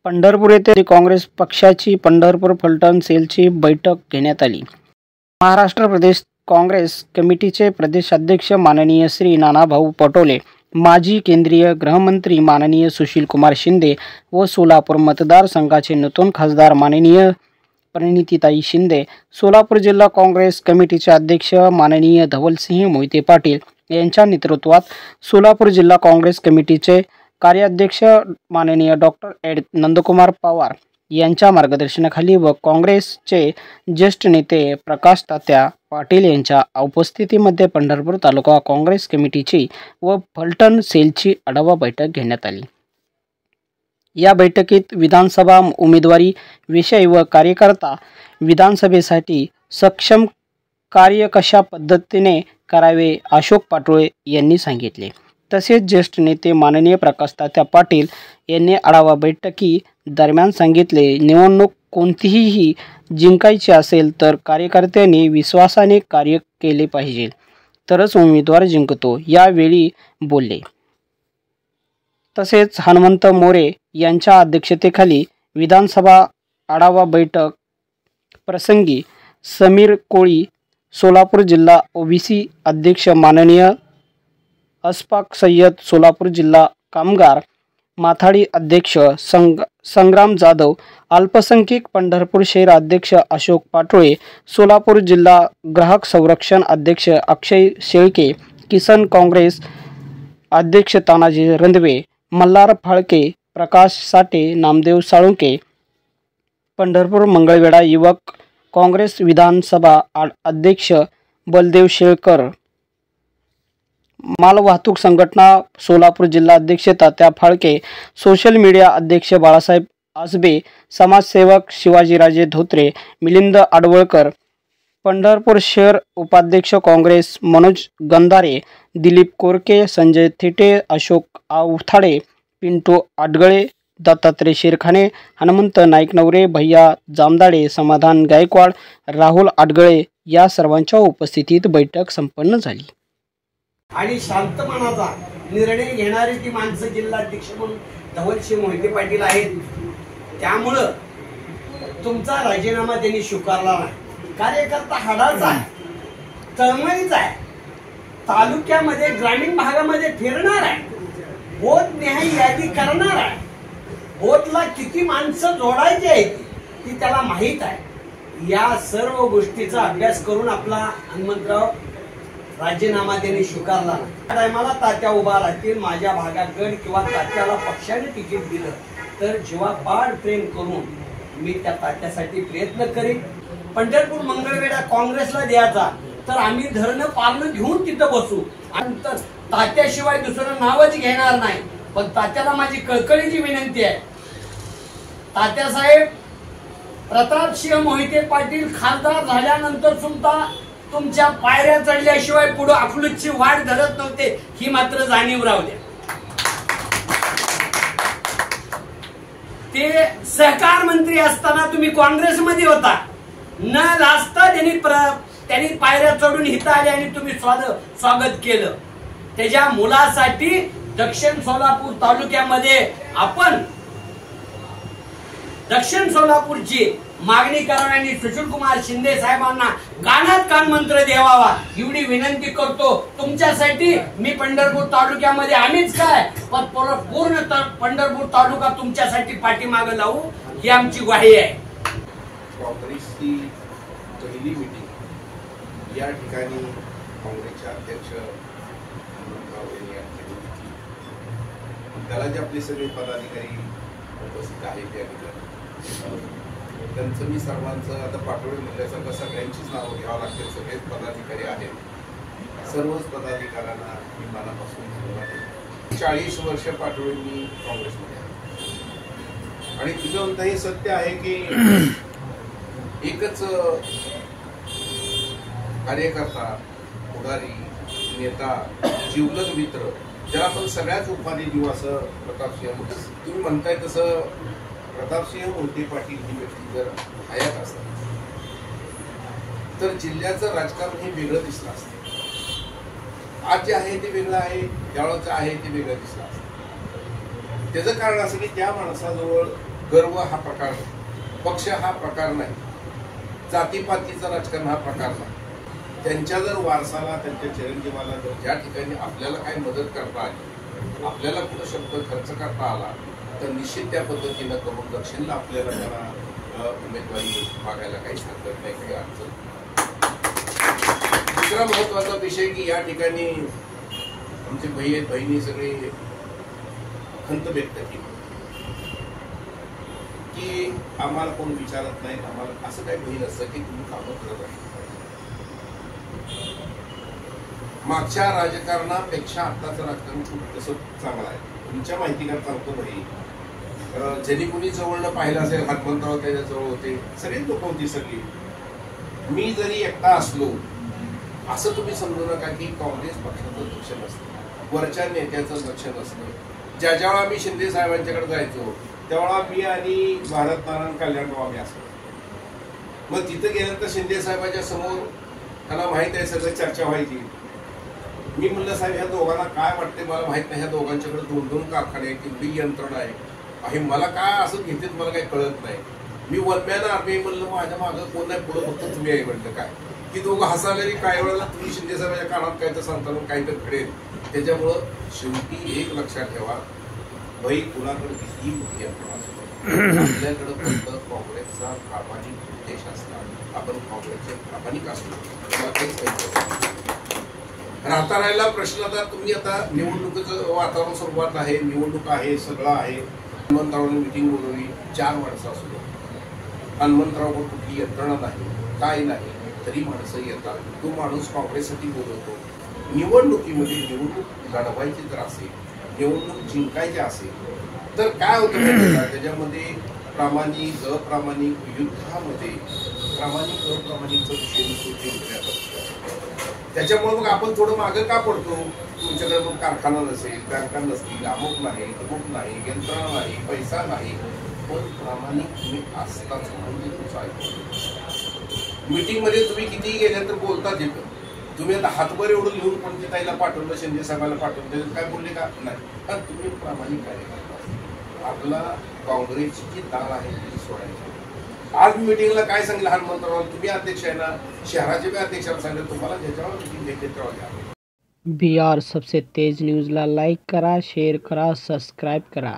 पंढरपूर येथे काँग्रेस पक्षाची पंढरपूर फलटण सेलची बैठक घेण्यात आली। महाराष्ट्र प्रदेश काँग्रेस कमिटीचे प्रदेशाध्यक्ष माननीय श्री नानाभाऊ पटोले, माजी केंद्रीय गृहमंत्री माननीय सुशीलकुमार शिंदे व सोलापूर मतदारसंघाचे नूतन खासदार माननीय प्रणितीताई शिंदे, सोलापूर जिल्हा काँग्रेस कमिटीचे अध्यक्ष माननीय धवलसिंह मोहिते पाटील यांच्या नेतृत्वात सोलापूर जिल्हा काँग्रेस कमिटीचे कार्याध्यक्ष माननीय डॉक्टर नंदकुमार पवार यांच्या मार्गदर्शनाखाली व काँग्रेसचे ज्येष्ठ नेते प्रकाश तात्या पाटील यांच्या उपस्थितीमध्ये पंढरपूर तालुका काँग्रेस कमिटीची व फलटण सेलची आढावा बैठक घेण्यात आली। या बैठकीत विधानसभा उमेदवारी विषय व कार्यकर्ता विधानसभेसाठी सक्षम कार्य कशा पद्धतीने करावे अशोक पाटोळे यांनी सांगितले। तसेच ज्येष्ठ नेते माननीय प्रकाश तात्या पाटील यांनी आढावा बैठकी दरम्यान सांगितले, निवडणूक कोणतीही जिंकायची असेल तर कार्यकर्त्यांनी विश्वासाने कार्य केले पाहिजे, तरच उमेदवार जिंकतो। यावेळी बोलले। तसेच हनुमंत मोरे यांच्या अध्यक्षतेखाली विधानसभा आढावा बैठक प्रसंगी समीर कोळी, सोलापूर जिल्हा ओबीसी अध्यक्ष माननीय अशफाक सय्यद, सोलापूर जिल्हा कामगार माथाडी अध्यक्ष संग्राम जाधव, अल्पसंख्याक पंढरपूर शहर अध्यक्ष अशोक पाटोळे, सोलापूर जिल्हा ग्राहक संरक्षण अध्यक्ष अक्षय शेळके, किसान काँग्रेस अध्यक्ष तानाजी रंधवे, मल्हार फाळके, प्रकाश साठे, नामदेव साळुंके, पंढरपूर मंगळवेढा युवक काँग्रेस विधानसभा अध्यक्ष बलदेव शेळकर, मालवाहतूक संघटना सोलापूर जिल्हा अध्यक्ष तात्या फाळके, सोशल मीडिया अध्यक्ष बाळासाहेब आसबे, समाजसेवक शिवाजीराजे धोत्रे, मिलिंद आडवळकर, पंढरपूर शहर उपाध्यक्ष काँग्रेस मनोज गंधारे, दिलीप कोरके, संजय थिटे, अशोक आवथाडे, पिंटू आडगळे, दत्तात्रय शिरखाने, हनुमंत नाईक नवरे, भैया जामदाडे, समाधान गायकवाड, राहुल आडगळे या सर्वांच्या उपस्थितीत बैठक संपन्न झाली। आणि शांत मनाचा निर्णय घेणारी ती माणसं जिल्हाध्यक्ष म्हणून धवलसिंह मोहिते पाटील आहेत। त्यामुळं तुमचा राजीनामा त्यांनी स्वीकारला नाही। कार्यकर्ता हाडाचा आहे, तळमळीचा आहे, तालुक्यामध्ये ग्रामीण भागामध्ये फिरणार आहे, बोध न्याय यादी करणार आहे, बोधला किती माणसं जोडायची आहेत ती त्याला माहीत आहे। या सर्व गोष्टीचा अभ्यास करून आपला हनुमंतराव राजीनामा त्यांनी स्वीकारला नाही। मला तात्या उभा राहतील, माझ्या भागाकडे किंवा तात्याला पक्षाने तिकीट दिलं तर जीवापाड प्रेम करून मी त्या तात्यासाठी प्रयत्न करीन। पंढरपूर मंगळवेढा काँग्रेसला द्यायचा तर आम्ही धरणं पारणं घेऊन तिथं बसू आणि तात्याशिवाय दुसरं नावच घेणार नाही। पण तात्याला माझी कळकळीची विनंती आहे, तात्यासाहेब प्रतापसिंह मोहिते पाटील खासदार झाल्यानंतर सुद्धा तुमच्या पायऱ्या चढल्याशिवाय पुढे अकलूजची वाट धरत नव्हते, ही मात्र जाणीव राहू द्या। ते सहकार मंत्री असताना तुम्ही काँग्रेसमध्ये होता, न लाजता त्यांनी पायऱ्या चढून इथं आले आणि तुम्ही स्वागत केलं। त्याच्या मुलासाठी दक्षिण सोलापूर तालुक्यामध्ये आपण दक्षिण सोलापूरची मागणी करावी आणि सुशीलकुमार शिंदे साहेबांना कानात कान मंत्र द्यावा एवढी विनंती करतो। तुमच्यासाठी मी पंढरपूर तालुक्यामध्ये आम्हीच काय पण पूर्ण पंढरपूर तालुका तुमच्यासाठी पाठीमागे लावू ही आमची ग्वाही आहे। काँग्रेसची पहिली मीटिंग या ठिकाणी काँग्रेसचे अध्यक्ष त्याला जे आपले सगळे पदाधिकारी उपस्थित आहेत त्या ठिकाणी त्यांचं मी सर्वांचं आता पाटोळे म्हणल्यासारखं सगळ्यांचीच नावं घ्यावं लागतील। सगळेच पदाधिकारी आहेत, सर्वच पदाधिकाऱ्यांना मी मनापासून धन्यवाद देतो। 40 वर्ष पाटोळे मी काँग्रेसमध्ये आहे आणि तुझं म्हणतं हे सत्य आहे की एकच कार्यकर्ता, पुढारी, नेता, जीवलग मित्र ज्याला आपण सगळ्याच उपाधी देऊ असं प्रतापसिंह तुम्ही म्हणताय तसं प्रतापसिंह मोहिते पाटील ही व्यक्ती जर हयात असतात तर जिल्ह्याचं राजकारण हे वेगळं दिसलं असतं। आज जे आहे ते वेगळं आहे, त्यावेळेचं आहे ते वेगळं दिसलं असतं। त्याचं कारण असं की त्या माणसाजवळ गर्व हा प्रकार नाही, पक्ष हा प्रकार नाही, जातीपातीचं राजकारण हा प्रकार नाही. त्यांच्या जर वारसाला, त्यांच्या चिरंजीवाला जर ज्या ठिकाणी आपल्याला काही मदत करता आली, आपल्याला कुठं शब्द खर्च करता आला, तर निश्चित त्या पद्धतीनं करून दक्षिणला आपल्याला त्याला उमेदवारी मागायला काहीच हरकत नाही, काही अडचण. दुसरा महत्वाचा विषय की या ठिकाणी आमचे बहिणी सगळे खंत व्यक्त केली की आम्हाला कोण विचारत नाही, आम्हाला असं काही बहीण असतं की तुम्ही कामं करत आहे. मागच्या राजकारणापेक्षा आत्ताचं राजकारण खूप तसं चांगलं आहे. तुमच्या माहितीकार सांगतो भाई, ज्यांनी कुणी जवळनं पाहिलं असेल, हनुमंतराव त्याच्या जवळ होते, सगळीच लोक होती सगळी. मी जरी एकटा असलो असं तुम्ही समजू नका की काँग्रेस पक्षाचं लक्ष नसतं, वरच्या नेत्याचं लक्ष नसतं. ज्यावेळा आम्ही शिंदे साहेबांच्याकडे जायचो त्यावेळा मी आणि भारत नारायण कल्याणराव आम्ही असतो. मग तिथं गेल्यानंतर शिंदे साहेबांच्या समोर त्यांना माहित आहे सगळं चर्चा व्हायची. मी म्हणलं साहेब ह्या दोघांना काय वाटते मला माहित नाही, ह्या दोघांच्याकडे 2-2 कारखाने आहेत, केवढी यंत्रणा आहे, मला काय असं घेते मला काही कळत नाही. मी वनम्यानं आर्मी म्हणलं माझ्या मागं कोण नाही, पुढं फक्त तुम्ही आहे म्हणलं. काय की दोघं हसालेली काय वेळेला तुम्ही शिंदे साहेबांच्या कानात काय तर सांगता काहीतरी खडेल. त्याच्यामुळं शेवटी एक लक्षात ठेवा, भाई कुणाकडे किती मोठी यंत्रणा असतो, आपल्याकडे फक्त काँग्रेसचा प्रामाणिक उद्देश असतात, आपण काँग्रेसचे प्रामाणिक असतो. राहता राहिला प्रश्न आता तुम्ही आता निवडणुकीचं वातावरण सुरुवात आहे, निवडणूक आहे, सगळं आहे. हनुमंतरावने मिटिंग बोलवली, 4 माणसं असू द्या, हनुमंतराववर कुठली यंत्रणा नाही, काय नाही, तरी माणसं येतात. तो माणूस काँग्रेससाठी बोलवतो. निवडणुकीमध्ये निवडणूक लढवायची जर असेल, निवडणूक जिंकायची असेल तर काय होतं त्याच्यामध्ये प्रामाणिक अप्रामाणिक, युद्धामध्ये प्रामाणिक अप्रामाणिकचा विषय त्याच्यामुळे मग आपण थोडं मागं का पडतो. तुमच्याकडे मग कारखाना नसेल, बँका नसतील, अमुक नाही, तमुक नाही, यंत्रणा नाही, पैसा नाही, पण प्रामाणिक तुम्ही असताच म्हणजे तुमचं ऐकतो. मीटिंगमध्ये तुम्ही कितीही गेले तर बोलताच येतं. तुम्ही आता हातभर एवढं लिहून कोणत्या ताईला पाठवलं, शिंदे साहेबांना पाठवलं, त्याच्यात काय बोलले का नाही, कारण तुम्ही प्रामाणिक कार्य करता. आपला काँग्रेसची जी ताळ आहे ती सोडायची. आज मीटिंगला काय सांगितलं हनुमंतराव, तुम्ही अध्यक्ष आहे ना, शहराचे बी अध्यक्षाला सांगितलं तुम्हाला ज्याच्यावर मीटिंग घ्यायची तेव्हा घ्या. बिहार सबसे तेज न्यूजला लाईक करा, शेअर करा, सबस्क्राईब करा.